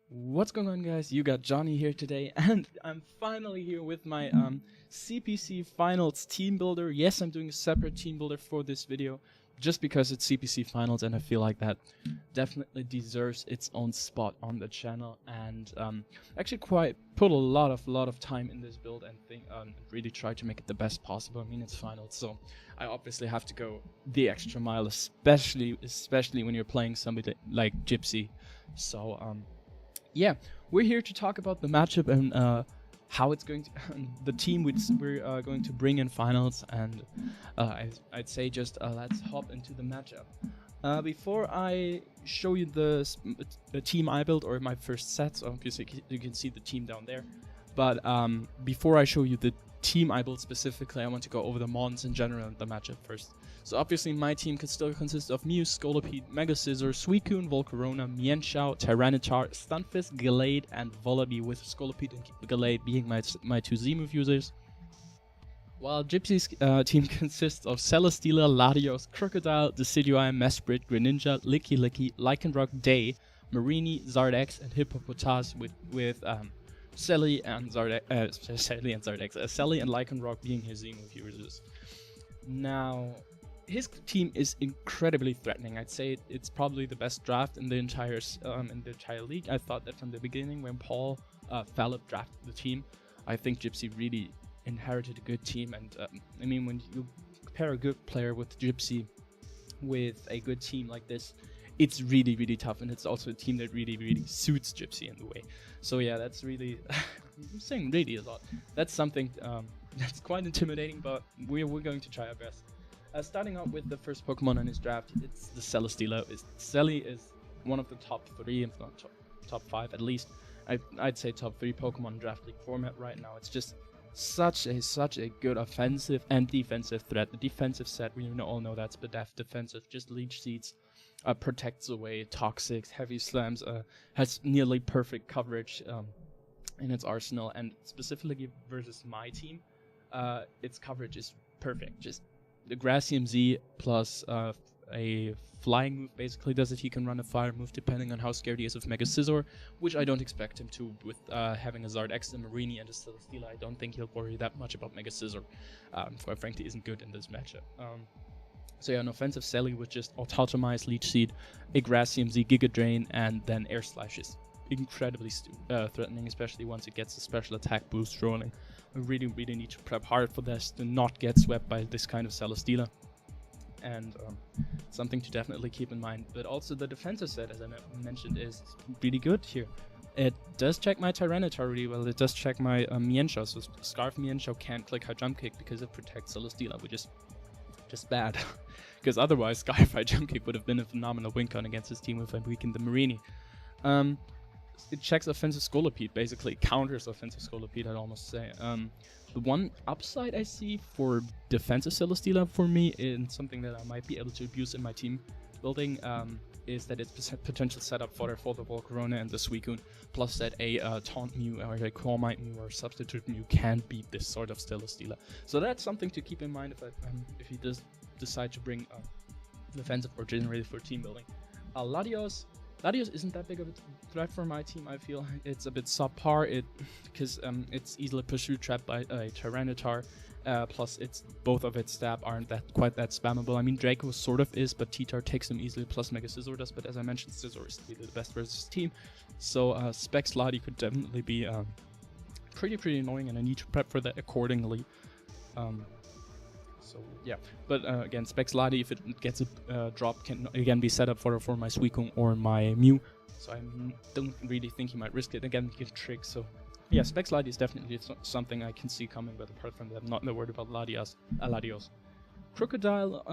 What's going on, guys? You got Johnny here today, and I'm finally here with my CPC Finals team builder. Yes, I'm doing a separate team builder for this video, just because it's CPC Finals, and I feel like that definitely deserves its own spot on the channel. And actually, quite put a lot of time in this build, and really try to make it the best possible. I mean, it's finals, so I obviously have to go the extra mile, especially when you're playing somebody like Gypsy. So yeah, we're here to talk about the matchup and how it's going to the team which we're going to bring in finals, and I'd say just let's hop into the matchup. Before I show you the team I built, or my first sets, obviously you can see the team down there, but before I show you the team I built specifically, I want to go over the mons in general and the matchup first. So obviously my team could still consist of Mew, Scolipede, Mega Scizor, Suicune, Volcarona, Mienshao, Tyranitar, Stunfisk, Gallade, and Vullaby, with Scolipede and Gallade being my two Z-move users. While Gypsy's team consists of Celesteela, Latios, Crocodile, Decidueye, Mesprit, Greninja, Licky, Lycanroc, Day, Marini, Zardex, and Hippopotas, with Selly and Zardex. Selly and Lycanroc being his Z-move users. Now, his team is incredibly threatening. I'd say it's probably the best draft in the entire league. I thought that from the beginning when Paul Fallop drafted the team. I think Gypsy really inherited a good team, and I mean, when you pair a good player with Gypsy with a good team like this, it's really tough, and it's also a team that really suits Gypsy in the way. So yeah, that's really I'm saying really a lot. That's something that's quite intimidating, but we're going to try our best. Starting out with the first Pokemon in his draft, it's the Celesteela. Selly is one of the top 3, if not top 5 at least. I'd say top 3 Pokemon draft league format right now. It's just such a good offensive and defensive threat. The defensive set, we all know that's defensive, just Leech Seeds, protects away Toxics, Heavy Slams, has nearly perfect coverage in its arsenal, and specifically versus my team, its coverage is perfect. Just the Grassium Z plus a flying move basically does it. He can run a fire move depending on how scared he is of Mega Scizor, which I don't expect him to with having a Zardex, a Marini, and a Celesteela. I don't think he'll worry that much about Mega Scizor. Quite frankly, isn't good in this matchup. So yeah, an offensive Sally with just Autotomize, Leech Seed, a Grassium Z, Giga Drain, and then Air Slash is incredibly threatening, especially once it gets a special attack boost rolling. I really need to prep hard for this to not get swept by this kind of Celesteela. And something to definitely keep in mind. But also the defensive set, as I mentioned, is really good here. It does check my Tyranitar really well. It does check my Mienshao. So Scarf Mienshao can't click her Jump Kick because it protects Celesteela, which is just bad. Because otherwise Scarf High Jump Kick would have been a phenomenal win con against his team if I weakened the Marini. It checks offensive Scolipede, basically counters offensive Scolipede, I'd almost say. The one upside I see for defensive Celesteela for me, and something that I might be able to abuse in my team building, is that it's potential setup for the Volcarona and the Suicune, plus that a Taunt Mew or a Chromite Mew or Substitute Mew can beat this sort of Celesteela. So that's something to keep in mind if he does decide to bring defensive or generated for team building. Latios isn't that big of a threat for my team. I feel it's a bit subpar, because it's easily pursued trapped by a Tyranitar. Plus, both of its stab aren't quite that spammable. I mean, Draco sort of is, but T-Tar takes him easily. Plus, Mega Scizor does. But as I mentioned, Scizor is really the best versus his team. So Specs Lati could definitely be pretty annoying, and I need to prep for that accordingly. So yeah, but again, Specs Lati, if it gets a drop, can again be set up for my Suicune or my Mew. So I don't really think he might risk it. Again, he can trick. So yeah, Specs Lati is definitely something I can see coming. But apart from that, I'm not worried about Latios. Crocodile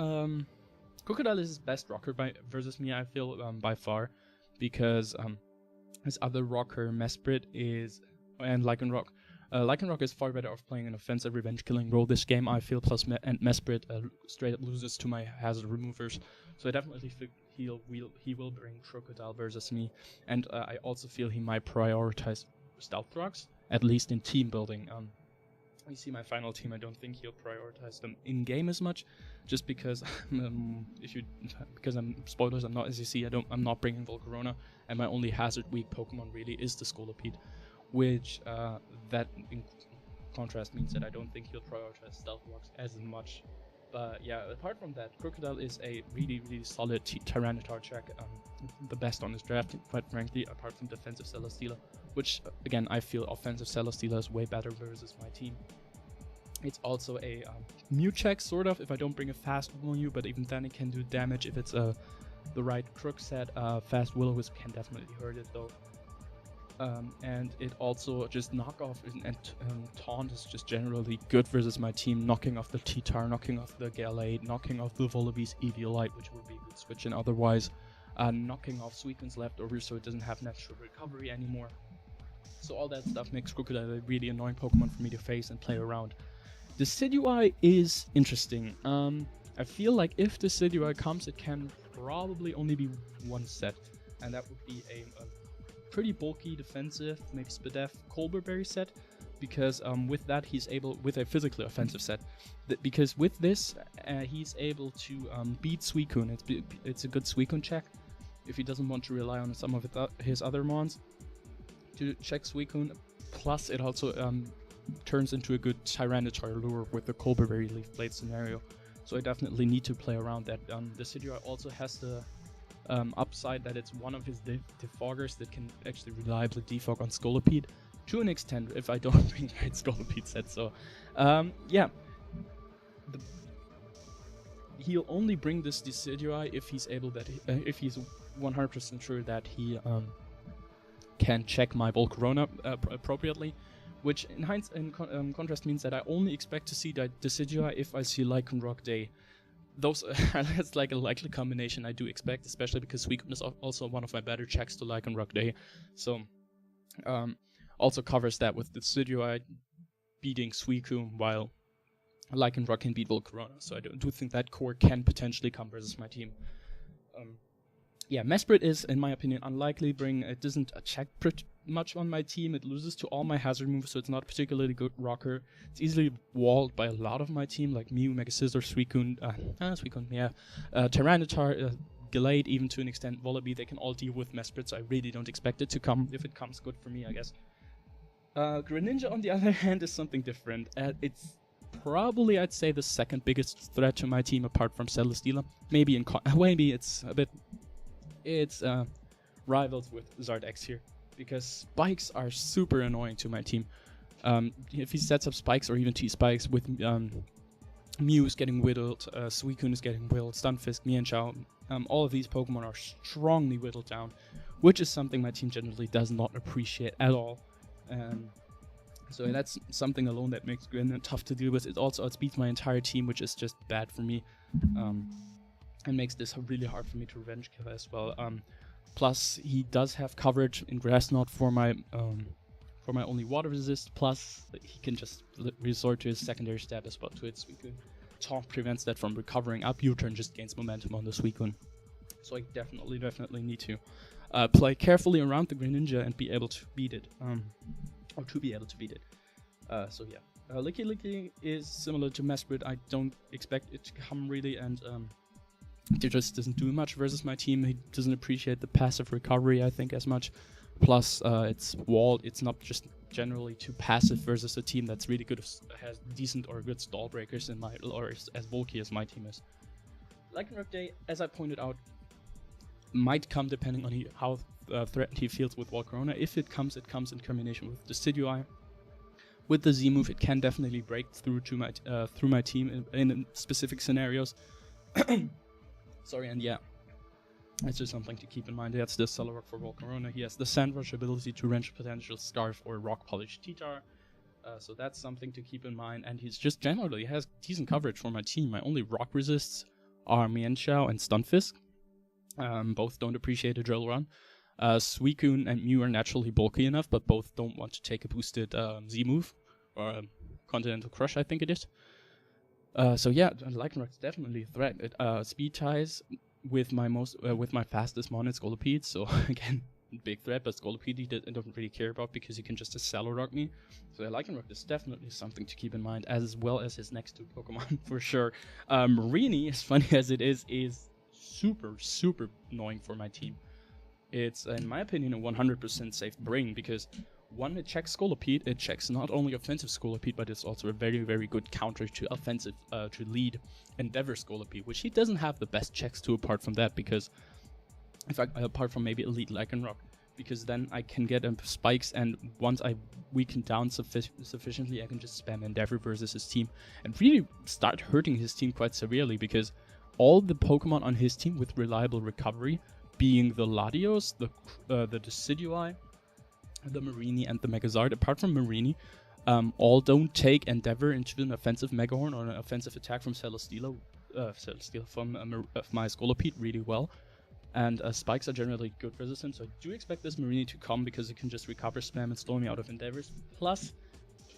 is his best rocker versus me, I feel, by far, because his other rocker Mesprit and Lycanroc. Lycanroc is far better off playing an offensive revenge killing role this game, I feel, plus Mesprit straight up loses to my hazard removers. So I definitely feel he will bring Crocodile versus me, and I also feel he might prioritize Stealth Rocks, at least in team building. you see my final team, I don't think he'll prioritize them in game as much, just because because I'm spoilers. I'm not, as you see, I'm not bringing Volcarona, and my only hazard weak Pokemon really is the Scolipede, which that in contrast means that I don't think he'll prioritize Stealth Rocks as much. But yeah, apart from that, Crocodile is a really solid Tyranitar check, the best on his draft, quite frankly, apart from defensive Celesteela, which again I feel offensive Celesteela is way better versus my team. It's also a Mew check, sort of, if I don't bring a fast Mew, but even then it can do damage if it's the right Crook set. Fast Will-O-Wisp can definitely hurt it though. And it also just knockoff and taunt is just generally good versus my team, knocking off the T-Tar, knocking off the Gallade, knocking off the Volibee's Eviolite, which would be a good switch, and otherwise knocking off Suicune's leftover so it doesn't have natural recovery anymore. So all that stuff makes Crocodile a really annoying Pokemon for me to face and play around. Decidueye is interesting. I feel like if Decidueye comes, it can probably only be one set, and that would be a pretty bulky defensive, maybe Spadef Colberberry set, because with that he's able, with a physically offensive set, because with this he's able to beat Suicune. It's a good Suicune check if he doesn't want to rely on some of his other mons to check Suicune. Plus it also turns into a good Tyranitar lure with the Colberberry Leaf Blade scenario, so I definitely need to play around that. The Decidueye also has the upside that it's one of his defoggers that can actually reliably defog on Scolipede to an extent if I don't bring the right Scolipede set. So yeah, he'll only bring this Decidueye if he's able if he's 100% sure that he can check my Volcarona appropriately, which in contrast means that I only expect to see that Decidueye if I see Lycanroc Day. Those that's like a likely combination I do expect, especially because Suicune is also one of my better checks to Lycanroc Day. So also covers that with the Decidueye beating Suicune while Lycanroc can beat Volcarona. So I do think that core can potentially come versus my team. Yeah, Mesprit is, in my opinion, unlikely. It doesn't check pretty much on my team. It loses to all my hazard moves, so it's not a particularly good rocker. It's easily walled by a lot of my team, like Mew, Mega Scizor, Suicune, Tyranitar, Gallade, even to an extent, Volibee. They can all deal with Mesprit, so I really don't expect it to come. If it comes, good for me, I guess. Greninja, on the other hand, is something different. It's probably, I'd say, the second biggest threat to my team apart from Celesteela. Maybe it's a bit... It's rivals with Zardex here, because spikes are super annoying to my team. If he sets up spikes or even T-spikes with Mew is getting whittled, Suicune is getting whittled, Stunfisk, Mienshao, all of these Pokemon are strongly whittled down, which is something my team generally does not appreciate at all. So that's something alone that makes Greninja tough to deal with. It also outspeeds my entire team, which is just bad for me. And makes this really hard for me to revenge kill as well. Plus, he does have coverage in Grass Knot for my only water resist. Plus, he can just resort to his secondary stab as well to its Suicune. Taunt prevents that from recovering up. U-turn just gains momentum on the Suicune. So I definitely need to play carefully around the Greninja and be able to beat it. Or to be able to beat it. So yeah. Licky Licky is similar to Mesprit. I don't expect it to come really, and it just doesn't do much versus my team. He doesn't appreciate the passive recovery, I think, as much. Plus, it's walled. It's not just generally too passive versus a team that's really good, has decent or good stall breakers in my, or as bulky as my team is. Lycanroc Day, as I pointed out, might come depending on how threatened he feels with Volcarona. If it comes in combination with Decidueye. With the Z move, it can definitely break through to my team in specific scenarios. Sorry, and yeah, that's just something to keep in mind. That's the Cellarrock for Volcarona. He has the Sandrush ability to wrench potential Scarf or Rock Polish T-Tar. So that's something to keep in mind. And he's just generally has decent coverage for my team. My only rock resists are Mienshao and Stunfisk. Both don't appreciate a drill run. Suicune and Mew are naturally bulky enough, but both don't want to take a boosted Z move or Continental Crush, I think it is. So yeah, Lycanroc's definitely a threat. It speed ties with my fastest mon, Scolipede. So again, big threat, but Scolipede he doesn't really care about because he can just Acelo Rock me. So Lycanroc is definitely something to keep in mind, as well as his next 2 Pokemon for sure. Marini, as funny as it is super annoying for my team. It's, in my opinion, a 100% safe brain because one, it checks Scolipede. It checks not only offensive Scolipede, but it's also a very good counter to offensive, to lead Endeavor Scolipede, which he doesn't have the best checks to apart from that, because in fact, apart from maybe Elite Lycanroc, because then I can get spikes, and once I weaken down sufficiently, I can just spam Endeavor versus his team and really start hurting his team quite severely, because all the Pokemon on his team with reliable recovery, being the Latios, the Decidueye, the Marini, and the Megazord, apart from Marini, all don't take Endeavor into an offensive Megahorn or an offensive attack from Celesteela from my Scolipede really well. And spikes are generally good resistance, so I do expect this Marini to come because it can just recover spam and stall me out of Endeavors. Plus,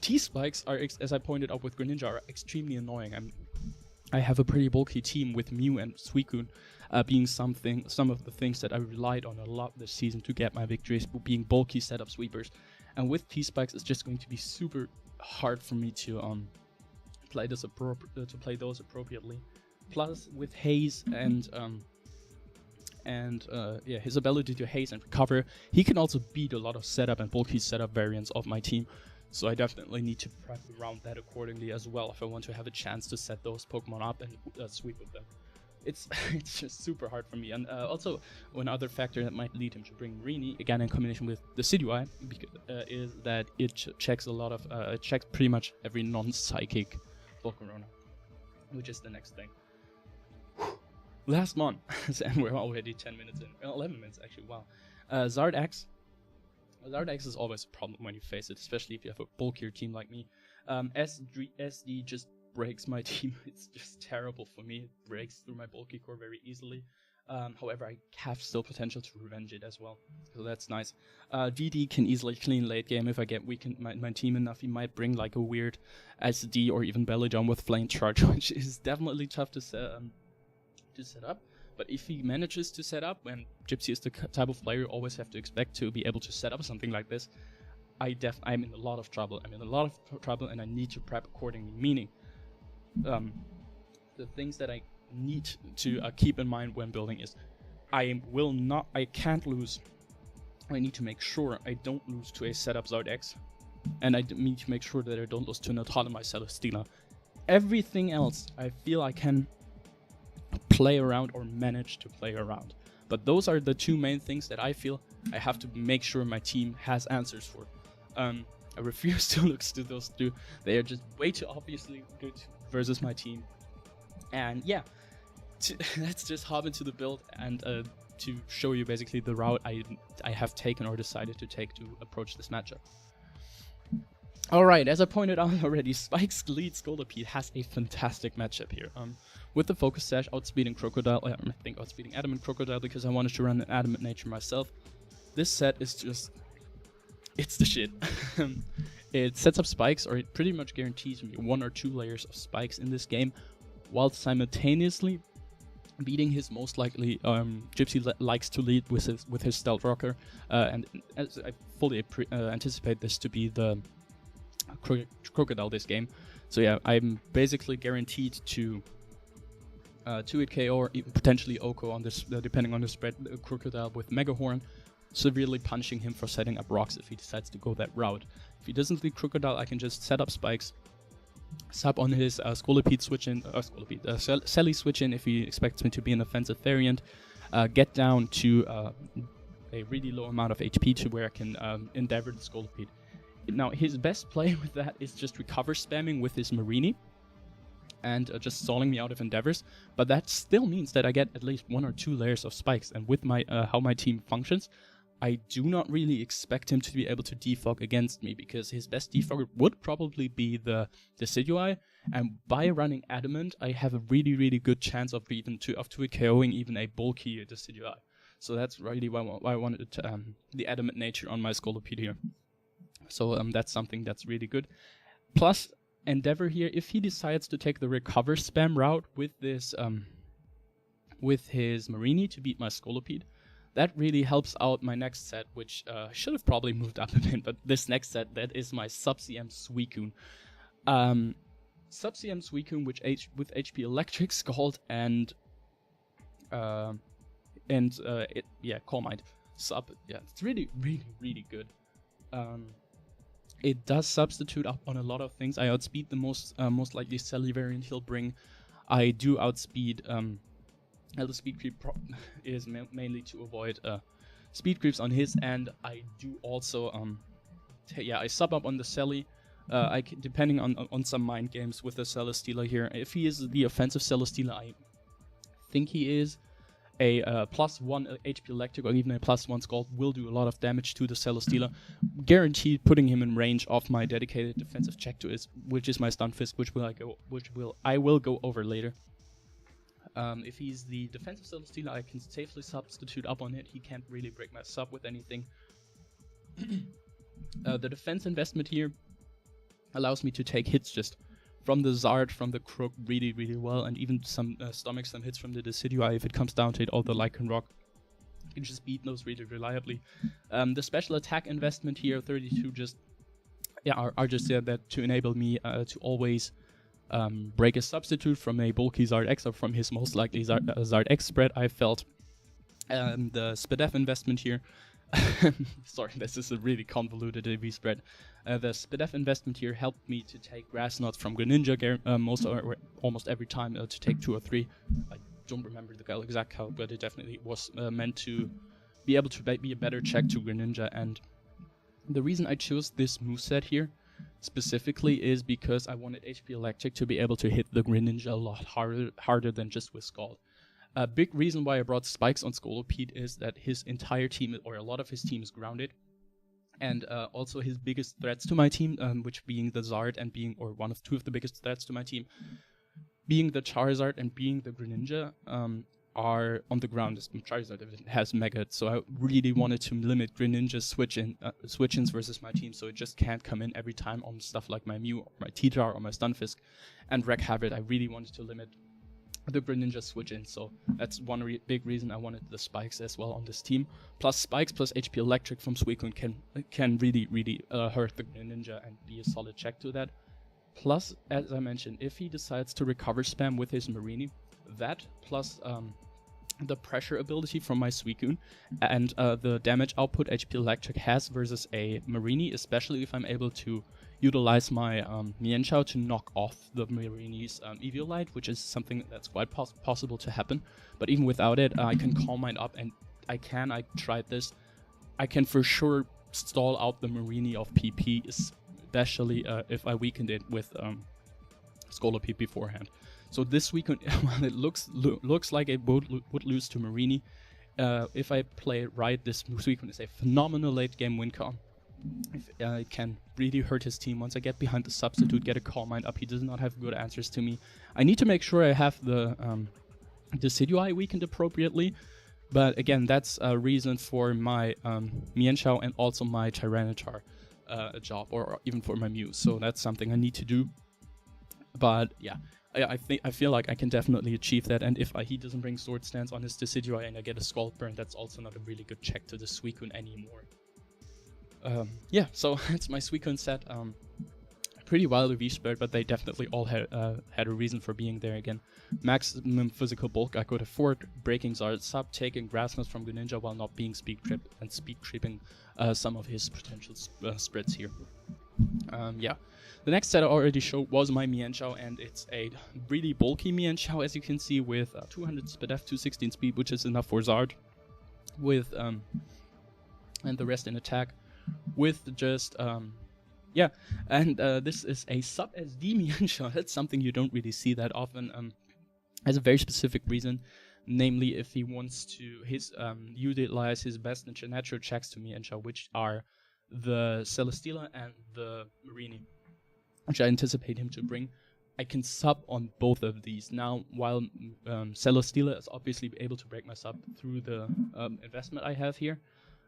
T-spikes are, as I pointed out with Greninja, are extremely annoying. I have a pretty bulky team with Mew and Suicune being some of the things that I relied on a lot this season to get my victories, being bulky setup sweepers. And with T-spikes, it's just going to be super hard for me to play those appropriately. Plus, with Haze and his ability to haze and recover, he can also beat a lot of setup and bulky setup variants of my team. So I definitely need to prep around that accordingly as well if I want to have a chance to set those Pokemon up and sweep with them. It's just super hard for me. And also, one other factor that might lead him to bring Marini, again in combination with the Decidueye, is that it checks a lot of, it checks pretty much every non-psychic Volcarona, which is the next thing. Last one, and we're already 10 minutes in, 11 minutes actually, wow. Zard X is always a problem when you face it, especially if you have a bulkier team like me. SD just breaks my team. It's just terrible for me. It breaks through my bulky core very easily. However, I have still potential to revenge it as well, so that's nice. DD can easily clean late game if I get weakened my team enough. He might bring like a weird SD or even Belladon with Flame Charge, which is definitely tough to set up. But if he manages to set up, and Gypsy is the type of player you always have to expect to be able to set up something like this, I'm in a lot of trouble. And I need to prep accordingly. Meaning, the things that I need to keep in mind when building is, I can't lose. I need to make sure I don't lose to a setup Zard X, and I need to make sure that I don't lose to an autonomized Celesteela. Everything else, I feel I can play around or manage to play around. But those are the two main things that I feel I have to make sure my team has answers for. I refuse to look to those two. They are just way too obviously good versus my team. And yeah, let's just hop into the build and to show you basically the route I have taken or decided to take to approach this matchup. Alright, as I pointed out already, Spike's lead Scolipede has a fantastic matchup here. With the Focus Sash, outspeeding Crocodile, I think outspeeding Adamant Crocodile because I wanted to run an Adamant Nature myself. This set is just, it's the shit. It sets up spikes, or it pretty much guarantees me 1 or 2 layers of spikes in this game, while simultaneously beating his most likely, Gypsy likes to lead with his Stealth Rocker, and as I fully anticipate this to be the Crocodile this game. So yeah, I'm basically guaranteed to 2-hit KO or even potentially OHKO on this, depending on the spread, Crocodile with Megahorn, severely punishing him for setting up rocks if he decides to go that route. If he doesn't lead Crocodile, I can just set up spikes, sub on his Scolipede switch in, Sally switch in if he expects me to be an offensive variant, get down to a really low amount of HP to where I can endeavor the Scolipede. Now, his best play with that is just recover spamming with his Marini and just stalling me out of endeavors, but that still means that I get at least 1 or 2 layers of spikes, and with my how my team functions, I do not really expect him to be able to defog against me, because his best defogger would probably be the Decidueye, and by running Adamant, I have a really good chance of KOing even a bulky Decidueye. So that's really why I wanted the Adamant nature on my Scolipede here. So that's something that's really good. Plus, Endeavor here, if he decides to take the recover spam route with this with his Marini to beat my Scolipede, that really helps out my next set, which should have probably moved up a bit, but this next set, that is my Sub-CM Suicune. Sub-CM Suicune, with HP Electric, Scald, and Calm Mind. Sub, yeah, it's really, really, really good. It does substitute up on a lot of things. I outspeed the most likely Sally variant he'll bring. I do outspeed. The speed creep is mainly to avoid speed creeps on his end. I do also I sub up on the Sally. Depending on some mind games with the Celesteela here. If he is the offensive Celesteela, I think he is. A +1 HP Electric or even a +1 Scald will do a lot of damage to the Celesteela, guaranteed putting him in range of my dedicated defensive check to his, which is my Stun Fist, which I will go over later. If he's the defensive Celesteela, I can safely substitute up on it. He can't really break my sub with anything. The defense investment here allows me to take hits just from the Zard, from the Crook really, really well, and even some stomach some hits from the Decidueye if it comes down to it, or the Lycan Rock. You can just beat those really reliably. The special attack investment here, 32, are just there that to enable me to always break a substitute from a bulky Zard X or from his most likely Zard X spread, I felt. The Spadef investment here, sorry, this is a really convoluted AV spread. The Spadef investment here helped me to take Grass Knots from Greninja almost every time, to take 2 or 3. I don't remember the exact count, but it definitely was meant to be able to be a better check to Greninja. And the reason I chose this moveset here specifically is because I wanted HP Electric to be able to hit the Greninja a lot harder than just with Scald. A big reason why I brought Spikes on Scolipede is that his entire team, or a lot of his team, is grounded. And also his biggest threats to my team, which being the Zard and one of 2 of the biggest threats to my team, being the Charizard and being the Greninja, are on the ground. Charizard has Mega, so I really wanted to limit Greninja's switch-ins versus my team, so it just can't come in every time on stuff like my Mew, or my T-Tar, or my Stunfisk, and wreak havoc. I really wanted to limit the Greninja switch-in, so that's one big reason I wanted the Spikes as well on this team. Plus Spikes plus HP Electric from Suicune can really, really hurt the Greninja and be a solid check to that. Plus, as I mentioned, if he decides to recover spam with his Marini, that plus the pressure ability from my Suicune and the damage output HP Electric has versus a Marini, especially if I'm able to utilize my Mienshao to knock off the Marini's Eviolite, which is something that's quite possible to happen. But even without it, I can Calm Mind up, and I tried this, I can for sure stall out the Marini of PP, especially if I weakened it with Scolipede beforehand. So this weekend, while it looks like it would lose to Marini, if I play it right, this Suicune is a phenomenal late game win con. It can really hurt his team once I get behind the substitute, get a Calm Mind up. He does not have good answers to me. I need to make sure I have the Decidueye weakened appropriately, but again, that's a reason for my Mienshao and also my Tyranitar job, or even for my Mew. So that's something I need to do. But yeah, I feel like I can definitely achieve that, and if he doesn't bring Sword Stance on his Decidueye and I get a Scald Burn, that's also not a really good check to the Suicune anymore. Yeah, so it's my Suicune set. Pretty wildly V-spread, but they definitely all had a reason for being there again. Maximum physical bulk I could afford, breaking Zard sub, taking Grass Knots from Greninja while not being speed creeping some of his potential spreads here. Yeah, the next set I already showed was my Mienshao, and it's a really bulky Mienshao, as you can see, with 200 Spadef, 216 speed, which is enough for Zard, with and the rest in attack, with just yeah, and this is a sub SD Mienshao. That's something you don't really see that often. Has a very specific reason, namely if he wants to utilize his best natural checks to Mienshao, which are the Celesteela and the Marini, which I anticipate him to bring. I can sub on both of these. Now, while Celesteela is obviously able to break my sub through the investment I have here,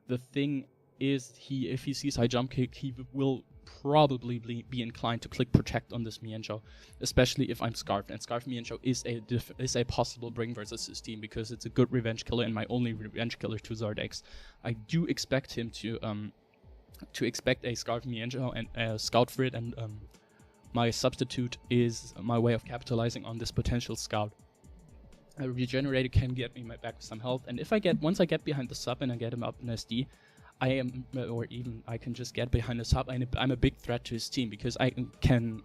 the thing is, if he sees high jump kick, he will probably be inclined to click Protect on this Mienshao, especially if I'm Scarfed. And Scarfed Mienshao is a possible bring versus his team, because it's a good revenge killer and my only revenge killer to Zard X. I do expect him to expect a Scarfed Mienshao and a Scout for it, and my substitute is my way of capitalizing on this potential Scout. A Regenerator can get me back with some health, and once I get behind the sub and I get him up in SD, I can just get behind the sub. I'm a big threat to his team, because I can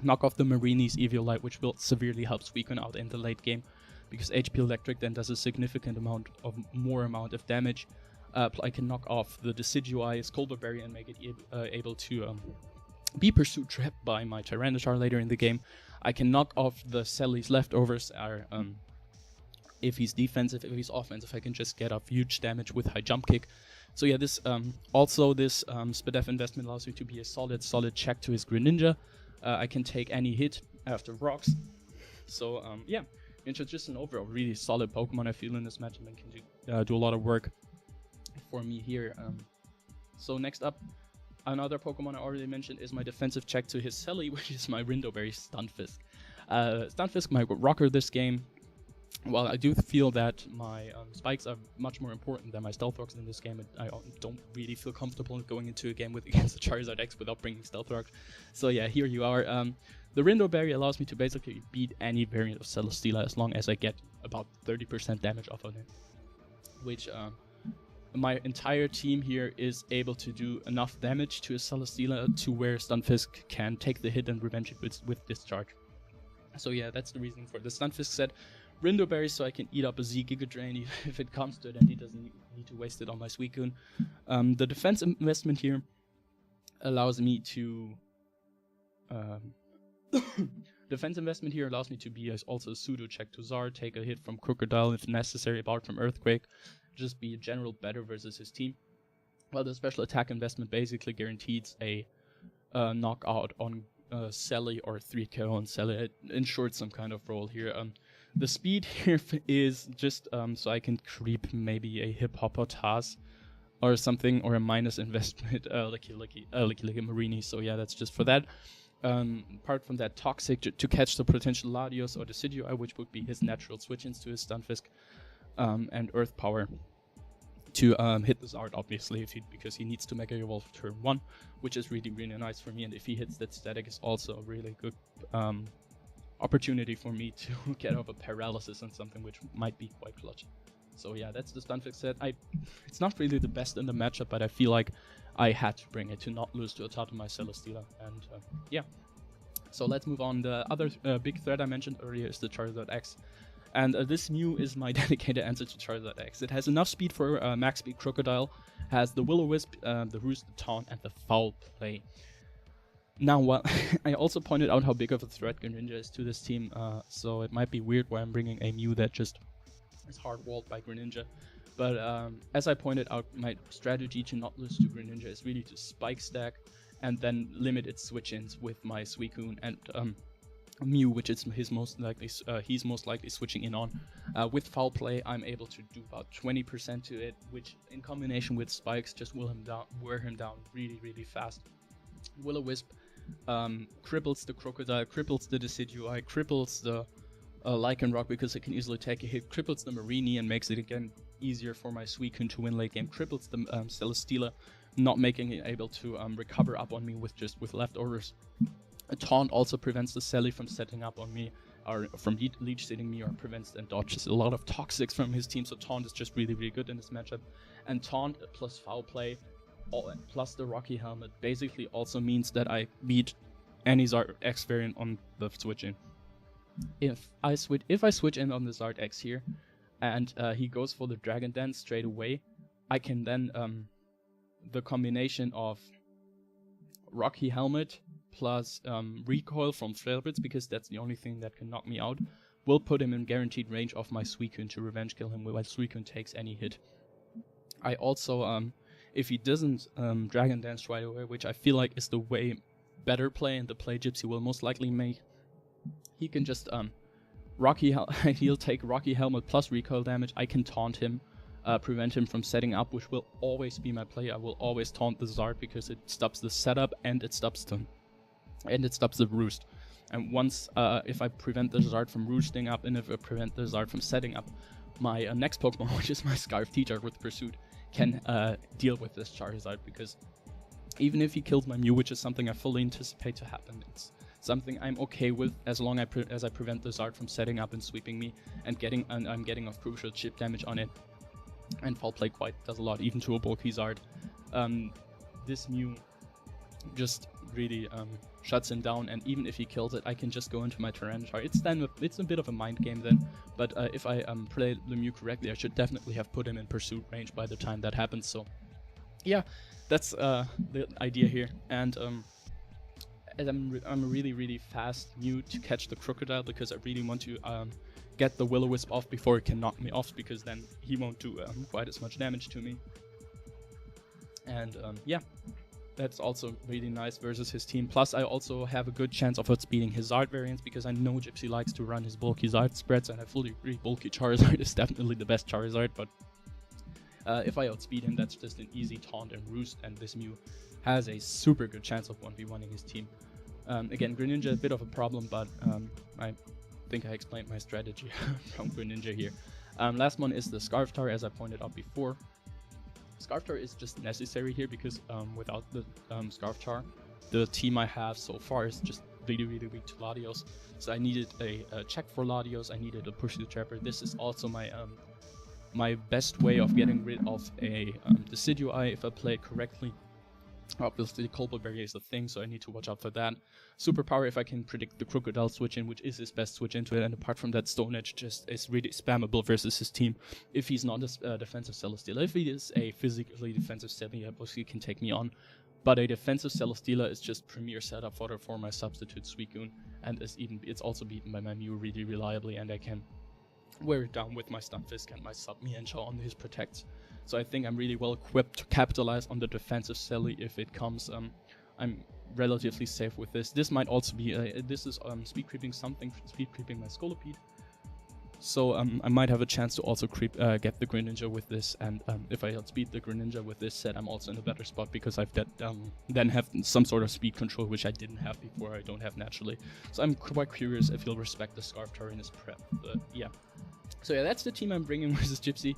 knock off the Marini's Eviolite, which will severely help Suicune out in the late game, because HP Electric then does a significant amount of damage. I can knock off the Decidueye's Colbur Berry and make it able to be pursued trapped by my Tyranitar later in the game. I can knock off the Sally's leftovers. If he's defensive, if he's offensive, I can just get off huge damage with high jump kick. So yeah, this Spadef investment allows me to be a solid check to his Greninja. I can take any hit after rocks. So yeah, it's just an overall really solid Pokemon I feel in this matchup, and can do a lot of work for me here. So next up, another Pokemon I already mentioned is my defensive check to his Sally, which is my Rindoberry Stunfisk. Stunfisk might rocker this game. Well, I do feel that my spikes are much more important than my Stealth Rocks in this game, and I don't really feel comfortable going into a game against the Charizard X without bringing Stealth Rocks. So yeah, here you are. The Rindoberry allows me to basically beat any variant of Celesteela as long as I get about 30% damage off on it, which my entire team here is able to do enough damage to a Celesteela to where Stunfisk can take the hit and revenge it with Discharge. So yeah, that's the reason for the Stunfisk set. Rindoberry, so I can eat up a Z Giga Drain if it comes to it, and he doesn't need to waste it on my Suicune. The defense investment here allows me to be also a pseudo check to Zard, take a hit from Crocodile if necessary, apart from Earthquake, just be a general better versus his team. Well, the special attack investment basically guarantees a knockout on Sally or 3KO on Sally. It ensures some kind of role here. The speed here is just so I can creep maybe a Hippopotas or something, or a minus investment Licky Marini. So yeah, that's just for that. Apart from that, Toxic to catch the potential Latios or Decidueye, which would be his natural switch-ins to his Stunfisk, and Earth Power to hit the Zard, obviously, because he needs to Mega Evolve turn 1, which is really nice for me. And if he hits that static, is also a really good opportunity for me to get off a paralysis and something, which might be quite clutch. So yeah, that's the Stunfisk set. It's not really the best in the matchup, but I feel like I had to bring it to not lose to a Tatami Celesteela. And yeah, so let's move on. The other big threat I mentioned earlier is the Charizard X. And this Mew is my dedicated answer to Charizard X. It has enough speed for max speed Crocodile, has the Will-O-Wisp, the Roost, the Taunt, and the Foul Play. Now, well, I also pointed out how big of a threat Greninja is to this team, so it might be weird why I'm bringing a Mew that just is hard-walled by Greninja. But as I pointed out, my strategy to not lose to Greninja is really to spike stack and then limit its switch-ins with my Suicune and Mew, which is he's most likely switching in on. With Foul Play, I'm able to do about 20% to it, which in combination with spikes just wear him down really fast. Will-O-Wisp cripples the Crocodile, cripples the Decidueye, cripples the Lycanroc because it can easily take a hit, cripples the Marini and makes it again easier for my Suicune to win late game, cripples the Celesteela, not making it able to recover up on me with leftovers. A Taunt also prevents the Sally from setting up on me, or from leech seeding me, or prevents and dodges a lot of Toxics from his team, so Taunt is just really good in this matchup. And Taunt plus Foul Play plus the Rocky Helmet basically also means that I beat any Zard X variant on the switch in. If I switch in on the Zard X here, and he goes for the Dragon Dance straight away, I can then the combination of Rocky Helmet plus recoil from Flail Blitz, because that's the only thing that can knock me out, will put him in guaranteed range of my Suicune to revenge kill him while Suicune takes any hit. I also if he doesn't Dragon Dance right away, which I feel like is the way better play and the play Gypsy will most likely make, he can just he'll take Rocky Helmet plus recoil damage. I can taunt him prevent him from setting up, which will always be my play. I will always taunt the Zard because it stops the setup and it stops the roost. And once if I prevent the Zard from roosting up and if I prevent the Zard from setting up, my next Pokemon, which is my Scarf Teacher with Pursuit, can deal with this Charizard, because even if he kills my Mew, which is something I fully anticipate to happen, it's something I'm okay with as long as I prevent the Zard from setting up and sweeping me and I'm getting off crucial chip damage on it. And Foul Play quite does a lot, even to a bulky Zard. This Mew just really shuts him down, and even if he kills it, I can just go into my Tyranitar. It's a bit of a mind game then, but if I play the Mew correctly, I should definitely have put him in pursuit range by the time that happens. So yeah, that's the idea here. And I'm a really fast Mew to catch the Crocodile, because I really want to get the Will-O-Wisp off before it can knock me off, because then he won't do quite as much damage to me. And yeah, that's also really nice versus his team. Plus, I also have a good chance of outspeeding his Zard variants, because I know Gypsy likes to run his bulky Zard spreads, and I fully agree, bulky Charizard is definitely the best Charizard, but if I outspeed him, that's just an easy taunt and roost, and this Mew has a super good chance of 1v1ing his team. Again, Greninja is a bit of a problem, but I think I explained my strategy from Greninja here. Last one is the Scarftar, as I pointed out before. Scarftar is just necessary here because without the Scarftar, the team I have so far is just really weak to Latios. So I needed a check for Latios, I needed a push to Trapper. This is also my my best way of getting rid of a Decidueye if I play it correctly. Obviously, Colbur Barrier is a thing, so I need to watch out for that. Superpower, if I can predict the Crocodile switch in, which is his best switch into it, and apart from that, Stone Edge just is really spammable versus his team. If he's not a defensive Celesteela, if he is a physically defensive Celesteela, he can take me on. But a defensive Celesteela is just premier setup for my substitute Suicune, and it's also beaten by my Mew really reliably, and I can wear it down with my Stunfisk and my Sub-Mienshao on his protects. So I think I'm really well equipped to capitalize on the defensive Celi if it comes. I'm relatively safe with this. This might also be, this is speed creeping speed creeping my Scolipede. So I might have a chance to also get the Greninja with this, and if I outspeed the Greninja with this set, I'm also in a better spot because I've then have some sort of speed control, which I didn't have before, I don't have naturally. So I'm quite curious if he'll respect the Scarftar in his prep, but yeah. So yeah, that's the team I'm bringing versus Gypsy.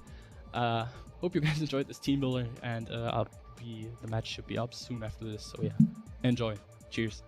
Hope you guys enjoyed this team builder, and the match should be up soon after this, so yeah, enjoy. Cheers.